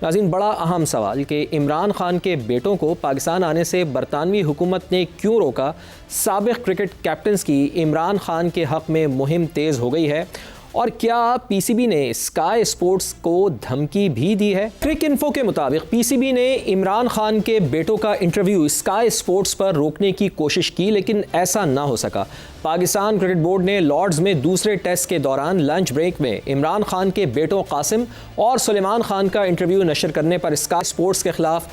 नाज़रीन, बड़ा अहम सवाल कि इमरान खान के बेटों को पाकिस्तान आने से बरतानवी हुकूमत ने क्यों रोका। साबिक़ क्रिकेट कैप्टन्स की इमरान खान के हक़ में मुहिम तेज़ हो गई है और क्या पीसीबी ने स्काई स्पोर्ट्स को धमकी भी दी है। क्रिक इन्फो के मुताबिक पीसीबी ने इमरान खान के बेटों का इंटरव्यू स्काई स्पोर्ट्स पर रोकने की कोशिश की, लेकिन ऐसा ना हो सका। पाकिस्तान क्रिकेट बोर्ड ने लॉर्ड्स में दूसरे टेस्ट के दौरान लंच ब्रेक में इमरान खान के बेटों कासिम और सुलेमान खान का इंटरव्यू नशर करने पर स्काई स्पोर्ट्स के खिलाफ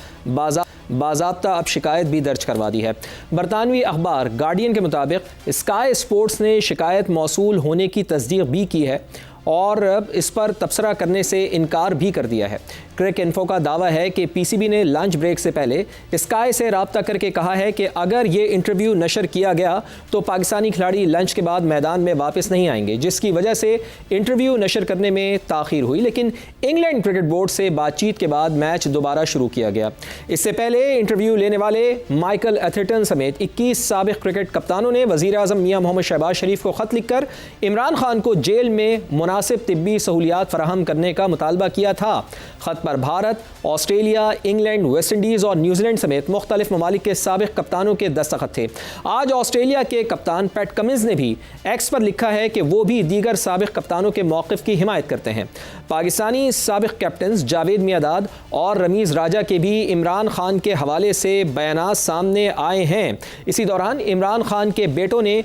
बाज़ाब्ता अब शिकायत भी दर्ज करवा दी है। बरतानवी अखबार गार्डियन के मुताबिक स्काई स्पोर्ट्स ने शिकायत मौसूल होने की तस्दीक भी की है और इस पर तबसरा करने से इनकार भी कर दिया है। क्रिक इन्फो का दावा है कि पीसीबी ने लंच ब्रेक से पहले स्काई से रब्ता करके कहा है कि अगर ये इंटरव्यू नशर किया गया तो पाकिस्तानी खिलाड़ी लंच के बाद मैदान में वापस नहीं आएंगे, जिसकी वजह से इंटरव्यू नशर करने में ताख़ीर हुई। लेकिन इंग्लैंड क्रिकेट बोर्ड से बातचीत के बाद मैच दोबारा शुरू किया गया। इससे पहले इंटरव्यू लेने वाले माइकल एथरटन समेत 21 साबिक़ क्रिकेट कप्तानों ने वज़ीर आज़म मियां मोहम्मद शहबाज शरीफ को ख़त लिखकर इमरान खान को जेल में मुनासिब तिब्बी सहूलियात फराहम करने का मुतालबा किया था। ख़त पर Bharat, Australia, England, West Indies और न्यूजीलैंड समेत मुख्तलिफ ममालिक के साबिक़ कप्तानों के दस्तखत थे। आज ऑस्ट्रेलिया के कप्तान पैट कमिंस ने भी एक्स पर लिखा है कि वो भी दीगर साबिक़ कप्तानों के मौक़िफ़ की हिमायत करते हैं। पाकिस्तानी साबिक़ कैप्टन्स जावेद मियांदाद और रमीज़ राजा के भी इमरान खान के हवाले से बयानात सामने आए हैं। इसी दौरान इमरान खान के बेटों ने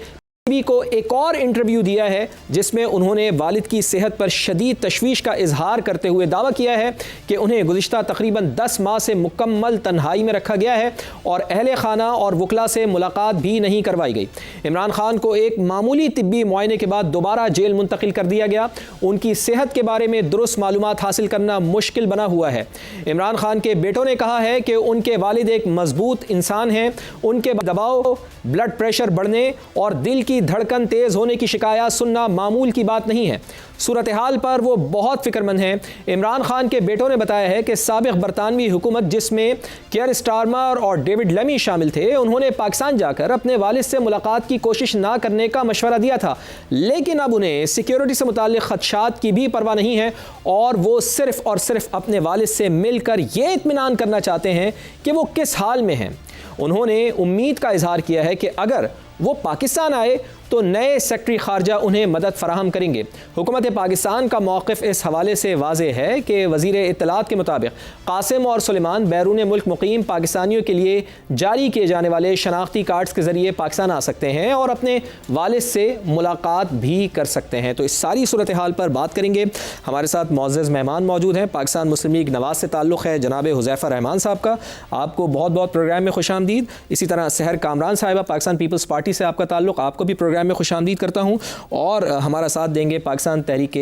पीसीबी को एक और इंटरव्यू दिया है जिसमें उन्होंने वालिद की सेहत पर शदीद तशवीश का इजहार करते हुए दावा किया है कि उन्हें गुज़िश्ता तकरीबन 10 माह से मुकम्मल तन्हाई में रखा गया है और अहले खाना और वकला से मुलाकात भी नहीं करवाई गई। इमरान खान को एक मामूली तिब्बी मुआयने के बाद दोबारा जेल मुंतकिल कर दिया गया। उनकी सेहत के बारे में दुरुस्त मालूमात हासिल करना मुश्किल बना हुआ है। इमरान खान के बेटों ने कहा है कि उनके वालिद एक मजबूत इंसान हैं। उनके दबाव, ब्लड प्रेशर बढ़ने और दिल की धड़कन तेज होने की शिकायत सुनना मामूल की बात नहीं है। सूरत हाल पर वो बहुत फिक्रमंद हैं। इमरान खान के बेटों ने बताया है कि साबिक़ बरतानवी हुकूमत जिसमें केयर स्टारमर और डेविड लेमी शामिल थे, उन्होंने पाकिस्तान जाकर अपने वालिद से मुलाकात की कोशिश ना करने का मशवरा दिया था, लेकिन अब उन्हें सिक्योरिटी से मुताल्लिक़ खदशात की भी परवाह नहीं है और वो सिर्फ़ और सिर्फ अपने वालिद से मिलकर ये इत्मीनान करना चाहते हैं कि वो किस हाल में हैं। उन्होंने उम्मीद का इजहार किया है कि अगर वो पाकिस्तान आए तो नए सेक्रेटरी खारजा उन्हें मदद फराहम करेंगे। हुकूमत पाकिस्तान का मौक़िफ़ इस हवाले से वाज़ेह है कि वज़ीर इत्तलात के मुताबिक कासिम और सुलेमान बैरून मुल्क मुक़ीम पाकिस्तानियों के लिए जारी किए जाने वाले शनाख्ती कार्ड्स के ज़रिए पाकिस्तान आ सकते हैं और अपने वालिद से मुलाकात भी कर सकते हैं। तो इस सारी सूरत हाल पर बात करेंगे। हमारे साथ मुअज़्ज़ज़ मेहमान मौजूद हैं। पाकिस्तान मुस्लिम लीग नवाज़ से ताल्लुक़ है जनाब हुज़ैफ़ा रहमान साहब का, आपको बहुत बहुत प्रोग्राम में खुशामदीद। इसी तरह सहर कामरान साहिबा, पाकिस्तान पीपल्स पार्टी से आपका ताल्लुक़, आपको भी प्रोग्राम में खुशामदीद करता हूं। और हमारा साथ देंगे पाकिस्तान तहरीक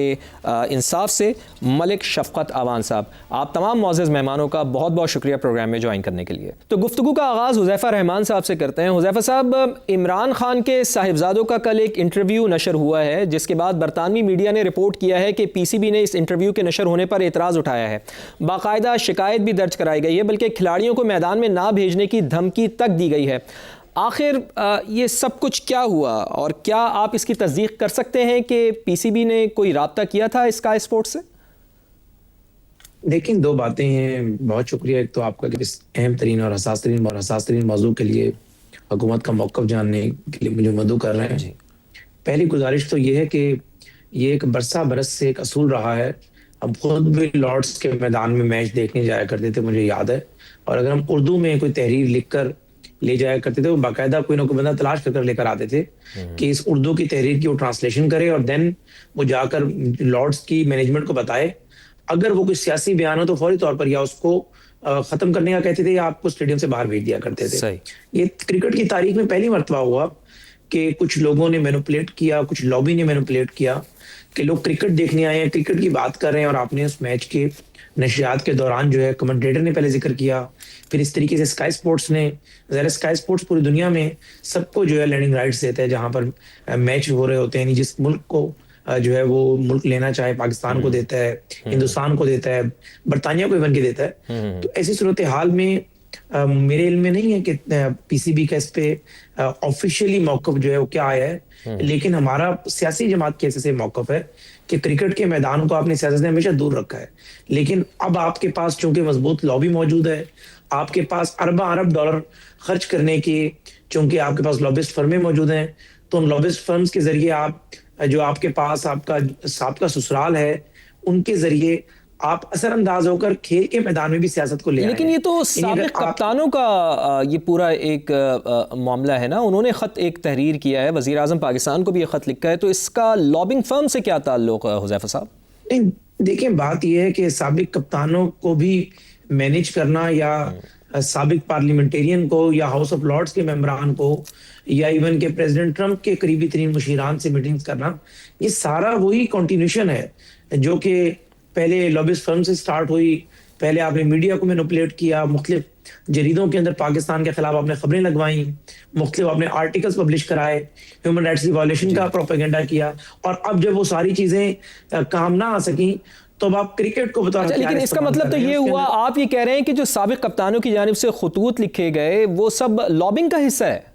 इंसाफ से मलिक शफ़क़त आवान साहब। आप तमाम मुअज़्ज़ज़ मेहमानों का बहुत बहुत शुक्रिया प्रोग्राम में ज्वाइन करने के लिए। तो गुफ्तगू का आगाज़ हुज़ैफ़ा रहमान साहब से करते हैं। हुज़ैफ़ा साहब, इमरान खान के साहिबजादों का कल एक इंटरव्यू नशर हुआ है जिसके बाद बरतानवी मीडिया ने रिपोर्ट किया है कि पीसीबी ने इस इंटरव्यू के नशर होने पर एतराज़ उठाया है। बाकायदा शिकायत भी दर्ज कराई गई है, बल्कि खिलाड़ियों को मैदान में ना भेजने की धमकी तक दी गई है। आखिर ये सब कुछ क्या हुआ और क्या आप इसकी तस्दीक कर सकते हैं कि पीसीबी ने कोई राब्ता किया था स्काई स्पोर्ट्स से? देखिए, दो बातें हैं। बहुत शुक्रिया एक तो आपका कि इस अहम तरीन और हसास तरीन मौजू के लिए हुकूमत का मौक़िफ़ जानने के लिए मुझे मदऊ कर रहे हैं। पहली गुजारिश तो ये है कि ये एक बरस से एक असूल रहा है। हम खुद भी लॉर्ड्स के मैदान में मैच देखने जाया करते थे, मुझे याद है। और अगर हम उर्दू में कोई तहरीर लिख कर ले जाया करते थे, वो बाकायदा कोई ना कोई बंदा तलाश कर लेकर आते थे कि इस उर्दू की तहरीर की वो ट्रांसलेशन करे और देन वो जाकर लॉर्ड्स की मैनेजमेंट को बताए। अगर वो कोई सियासी बयान हो तो फौरी तौर पर या उसको खत्म करने का कहते थे या आपको स्टेडियम से बाहर भेज दिया करते थे। ये क्रिकेट की तारीख में पहली मर्तबा हुआ कि कुछ लोगों ने मैनिपुलेट किया, कुछ लॉबी ने मैनिपुलेट किया कि लोग क्रिकेट देखने आए हैं, क्रिकेट की बात कर रहे हैं और आपने उस मैच के नशियात के दौरान जो है कमेंटेटर ने पहले जिक्र किया, फिर इस तरीके से स्काई स्पोर्ट्स ने, ज़रा स्काई स्पोर्ट्स पूरी दुनिया में सबको जो है लैंडिंग राइट्स देता है जहां पर मैच हो रहे होते हैं। जिस मुल्क को जो है वो मुल्क लेना चाहे पाकिस्तान को देता है, हिंदुस्तान को देता है, बरतानिया को इवन के देता है। तो ऐसी सूरत हाल में मेरे इल्म में नहीं है कि पीसीबी का इस पे ऑफिशियली मौकफ जो है वो क्या आया है, लेकिन हमारा सियासी जमात के से मौकफ है कि क्रिकेट के मैदान को आपने सियासत ने हमेशा दूर रखा है। लेकिन अब आपके पास चूंकि मजबूत लॉबी मौजूद है, आपके पास अरब डॉलर खर्च करने की चूंकि आपके पास लॉबिस्ट फर्में मौजूद हैं, तो उन लॉबिस्ट फर्म्स के जरिए आप जो आपके पास आपका ससुराल है, उनके जरिए आप असरअंदाज होकर खेल के मैदान में भी सियासत को ले आए। लेकिन ये तो साबिक कप्तानों का ये पूरा एक मामला है ना। उन्होंने ख़त एक तहरीर किया है, वज़ीर आज़म पाकिस्तान को भी ये ख़त लिखा है, तो इसका लॉबिंग फर्म से क्या ताल्लुक़ है हुज़ैफ़ा साहब? नहीं, देखिए बात यह है कि साबिक कप्तानों को भी मैनेज करना या साबिक पार्लियामेंटेरियन को या हाउस ऑफ लॉर्ड्स के मेंबरान को या इवन के प्रेसिडेंट ट्रंप के करीबी तरीन मुशीरान से मीटिंग्स करना, ये सारा वही कंटिन्यूशन है जो कि पहले लॉबिस्ट फर्म से स्टार्ट हुई। पहले आपने मीडिया को मैनिपुलेट किया, मुख्तलिफ जरीदों के अंदर पाकिस्तान के खिलाफ आपने खबरें लगवाई, मुख्तलिफ आपने आर्टिकल्स पब्लिश कराए, ह्यूमन राइट्स की वायलेशन का प्रोपेगेंडा किया, और अब जब वो सारी चीजें काम ना आ सकी तो अब आप क्रिकेट को बता। अच्छा, लेकिन इसका मतलब तो ये हुआ, आप ये कह रहे हैं कि जो साबिक कप्तानों की जानिब से खुतूत लिखे गए वो सब लॉबिंग का हिस्सा है?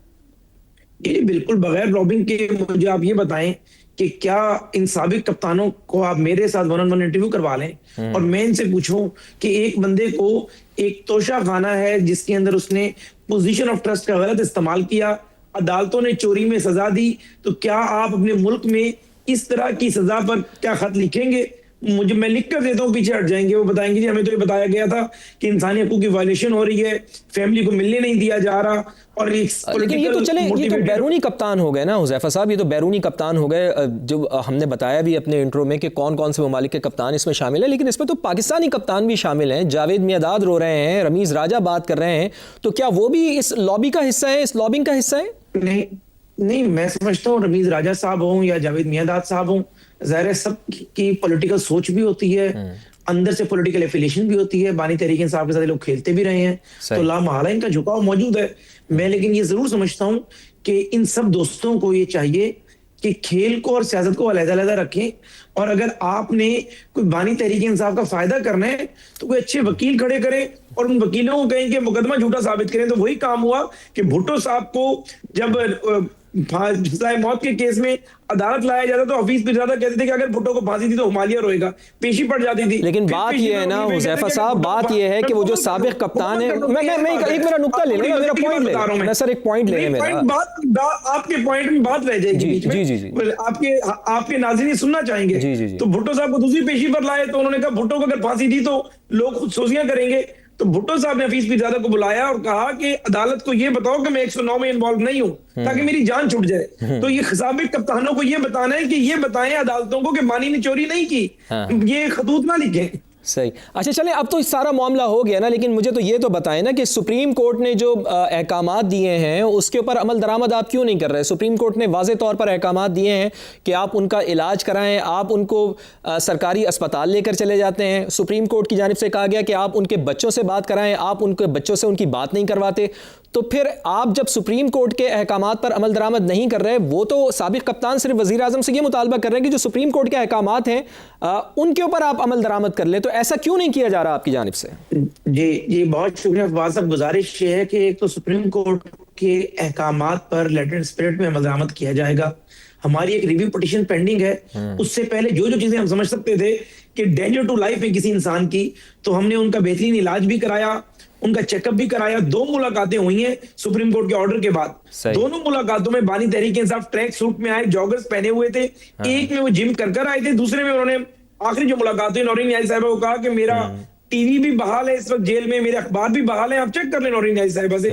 ये बिल्कुल बगैर लॉबिंग के मुझे आप ये बताएं कि क्या इन साबिक कप्तानों को आप मेरे साथ 1-on-1 इंटरव्यू करवा लें और मैं इनसे पूछूं कि एक बंदे को एक तोशा खाना है जिसके अंदर उसने पोजीशन ऑफ ट्रस्ट का गलत इस्तेमाल किया, अदालतों ने चोरी में सजा दी, तो क्या आप अपने मुल्क में इस तरह की सजा पर क्या खत लिखेंगे? मुझे मैं लिख कर देता हूँ, पीछे हट जाएंगे। वो बताएंगे जी हमें तो ये बताया गया था कि इंसानी हकूक की वायलेशन हो रही है, फैमिली को मिलने नहीं दिया जा रहा। और लेकिन ये तो चले, ये तो बैरूनी कप्तान हो गए ना हुज़ैफ़ा साहब, ये तो बैरूनी कप्तान हो गए। जो हमने बताया भी अपने इंट्रो में कि कौन कौन से ममालिक के कप्तान इसमें शामिल है, लेकिन इसमें तो पाकिस्तानी कप्तान भी शामिल हैं। जावेद मियांदाद रो रहे हैं, रमीज़ राजा बात कर रहे हैं, तो क्या वो भी इस लॉबी का हिस्सा है, इस लॉबिंग का हिस्सा है? नहीं, मैं समझता हूँ रमीज राजा साहब हों या जावेद मियांदाद साहब हों, ज़ाहिर सब की पॉलिटिकल सोच भी होती है, अंदर से पॉलिटिकल एफिलिएशन भी होती है। बानी तहरीक इंसाफ के साथ लोग खेलते भी रहे हैं, तो लामहला इनका झुकाव मौजूद है। मैं लेकिन ये जरूर समझता हूँ कि इन सब दोस्तों को ये चाहिए कि खेल को और सियासत को अलग-अलग रखें, और अगर आपने कोई बानी तहरीक इंसाफ का फायदा करना है तो कोई अच्छे वकील खड़े करें और उन वकीलों को कहें कि मुकदमा झूठा साबित करें। तो वही काम हुआ कि भुट्टो साहब को जब सजाए मौत के केस में अदालत लाया जाता तो हफीज पिरजादा कहते थे कि अगर भुट्टो को फांसी दी तो हुमालिया रोएगा, पेशी पड़ जाती थी। लेकिन बात ये है ना हुज़ैफ़ा साहब, बात ये है कि वो जो साबिक कप्तान है, मैं एक मेरा नुक्ता ले लेना, मेरा पॉइंट ले लेना। मैं सर एक पॉइंट ले मेरा, आपके पॉइंट में बात रह जाएगी बीच में। जी आपके नाज़रीन सुनना चाहेंगे। तो भुट्टो साहब को दूसरी पेशी पर लाए तो उन्होंने कहा भुट्टो को अगर फांसी दी तो लोग खुद सोजियां करेंगे। तो भुट्टो साहब ने हफीज पिरजादा को बुलाया और कहा कि अदालत को ये बताओ कि मैं 109 में इन्वॉल्व नहीं हूं, ताकि मेरी जान छूट जाए। तो ये साबिक कप्तानों को ये बताना है कि ये बताएं अदालतों को कि बानी ने चोरी नहीं की, ये खतूत ना लिखें। सही। अच्छा चलें, अब तो सारा मामला हो गया ना, लेकिन मुझे तो ये तो बताएं ना कि सुप्रीम कोर्ट ने जो अहकामात दिए हैं उसके ऊपर अमल दरामद आप क्यों नहीं कर रहे? सुप्रीम कोर्ट ने वाज़े तौर पर अहकामात दिए हैं कि आप उनका इलाज कराएं, आप उनको सरकारी अस्पताल लेकर चले जाते हैं। सुप्रीम कोर्ट की जानिब से कहा गया कि आप उनके बच्चों से बात कराएं, आप उनके बच्चों से उनकी बात नहीं करवाते। तो फिर आप जब सुप्रीम कोर्ट के अहकामात पर अमल दरामद नहीं कर रहे, वो तो साबिक कप्तान सिर्फ वज़ीर आज़म से ये मुतालबा कर रहे हैं कि जो सुप्रीम कोर्ट के अहकामात हैं उनके ऊपर आप अमल दरामद कर ले, तो ऐसा क्यों नहीं किया जा रहा आपकी जानिब से? जी बहुत शुक्रिया फवाद साहब। गुजारिश ये है कि एक तो सुप्रीम कोर्ट के अहकामात पर लेटर स्पिरिट में अमल दरामद किया जाएगा। हमारी एक रिव्यू पिटीशन पेंडिंग है, उससे पहले जो चीजें हम समझ सकते थे कि डेंजर टू लाइफ है किसी इंसान की, तो हमने उनका बेहतरीन इलाज भी कराया, उनका चेकअप भी कराया। 2 मुलाकातें हुई हैं सुप्रीम कोर्ट के ऑर्डर के बाद। दोनों मुलाकातों में बानी तहरीक इंसाफ ट्रैक सूट में आए, जॉगर्स पहने हुए थे। एक में वो जिम कर आए थे, दूसरे में उन्होंने आखिरी जो मुलाकात हुई नौरीन न्याय साहिबा को कहा कि मेरा टीवी भी बहाल है इस वक्त जेल में, मेरे अखबार भी बहाल है, आप चेक कर लें नौरीन न्याय साहिबा से।